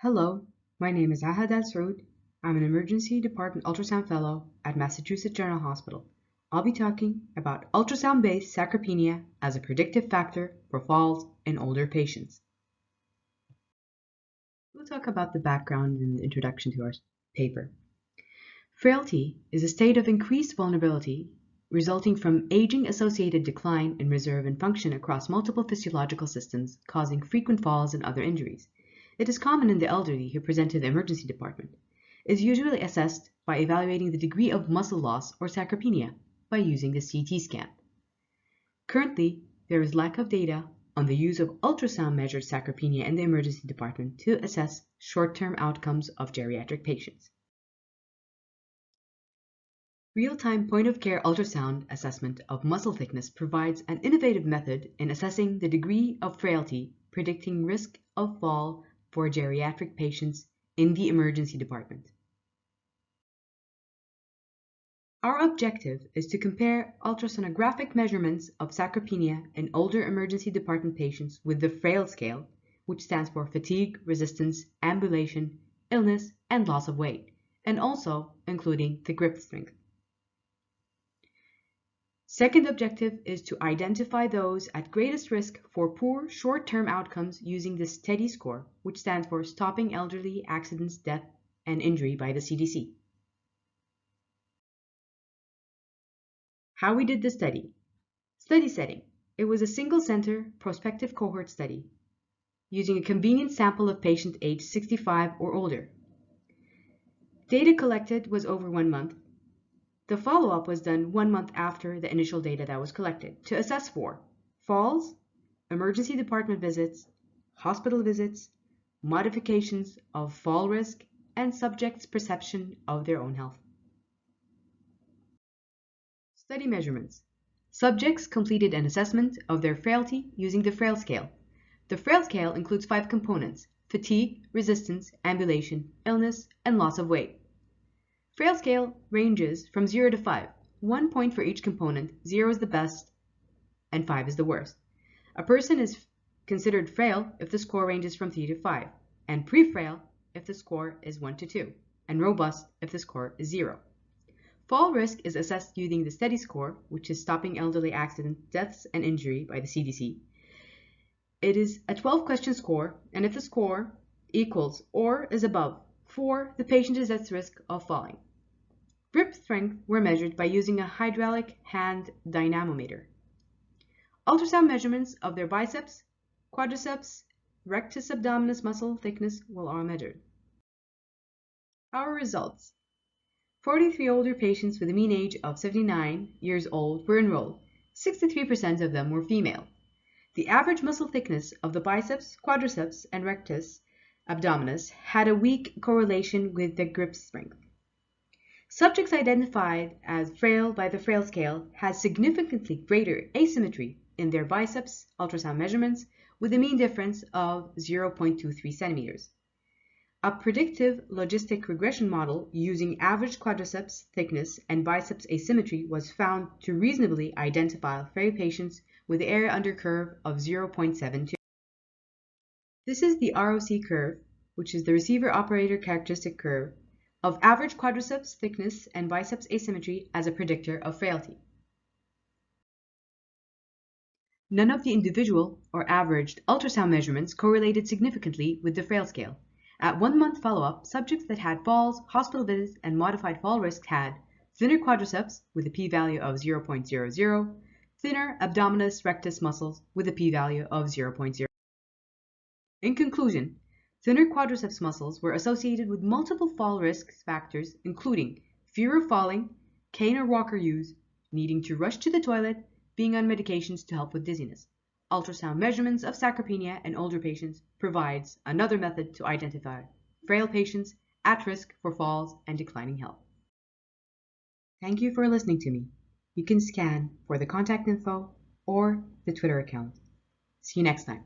Hello, my name is Saud. I'm an Emergency Department Ultrasound Fellow at Massachusetts General Hospital. I'll be talking about ultrasound-based sarcopenia as a predictive factor for falls in older patients. We'll talk about the background and the introduction to our paper. Frailty is a state of increased vulnerability resulting from aging-associated decline in reserve and function across multiple physiological systems, causing frequent falls and other injuries. It is common in the elderly who present to the emergency department. It is usually assessed by evaluating the degree of muscle loss or sarcopenia by using the CT scan. Currently, there is lack of data on the use of ultrasound-measured sarcopenia in the emergency department to assess short-term outcomes of geriatric patients. Real-time point-of-care ultrasound assessment of muscle thickness provides an innovative method in assessing the degree of frailty, predicting risk of fall for geriatric patients in the emergency department. Our objective is to compare ultrasonographic measurements of sarcopenia in older emergency department patients with the FRAIL scale, which stands for fatigue, resistance, ambulation, illness, and loss of weight, and also including the grip strength. Second objective is to identify those at greatest risk for poor short-term outcomes using the STEADY score, which stands for Stopping Elderly Accidents, Death, and Injury by the CDC. How we did the study. Study setting. It was a single-center prospective cohort study using a convenient sample of patients aged 65 or older. Data collected was over 1 month. The follow-up was done 1 month after the initial data that was collected to assess for falls, emergency department visits, hospital visits, modifications of fall risk, and subjects' perception of their own health. Study measurements. Subjects completed an assessment of their frailty using the FRAIL scale. The FRAIL scale includes 5 components: fatigue, resistance, ambulation, illness, and loss of weight. FRAIL scale ranges from 0 to 5, 1 point for each component. 0 is the best and 5 is the worst. A person is considered frail if the score ranges from 3 to 5, and pre-frail if the score is 1 to 2, and robust if the score is 0. Fall risk is assessed using the STEADY score, which is Stopping Elderly Accidents, Deaths, and Injury by the CDC. It is a 12-question score, and if the score equals or is above 4, the patient is at risk of falling. Grip strength were measured by using a hydraulic hand dynamometer. Ultrasound measurements of their biceps, quadriceps, rectus abdominis muscle thickness were all measured. Our results. 43 older patients with a mean age of 79 years old were enrolled. 63% of them were female. The average muscle thickness of the biceps, quadriceps, and rectus abdominis had a weak correlation with the grip strength. Subjects identified as frail by the FRAIL scale had significantly greater asymmetry in their biceps ultrasound measurements with a mean difference of 0.23 centimeters. A predictive logistic regression model using average quadriceps thickness and biceps asymmetry was found to reasonably identify frail patients with the area under curve of 0.72. This is the ROC curve, which is the receiver operator characteristic curve, of average quadriceps thickness and biceps asymmetry as a predictor of frailty. None of the individual or averaged ultrasound measurements correlated significantly with the FRAIL scale. At 1 month follow-up, subjects that had falls, hospital visits, and modified fall risk had thinner quadriceps with a p-value of 0.00, thinner abdominis rectus muscles with a p-value of 0.0. In conclusion, thinner quadriceps muscles were associated with multiple fall risk factors, including fear of falling, cane or walker use, needing to rush to the toilet, being on medications to help with dizziness. Ultrasound measurements of sarcopenia in older patients provides another method to identify frail patients at risk for falls and declining health. Thank you for listening to me. You can scan for the contact info or the Twitter account. See you next time.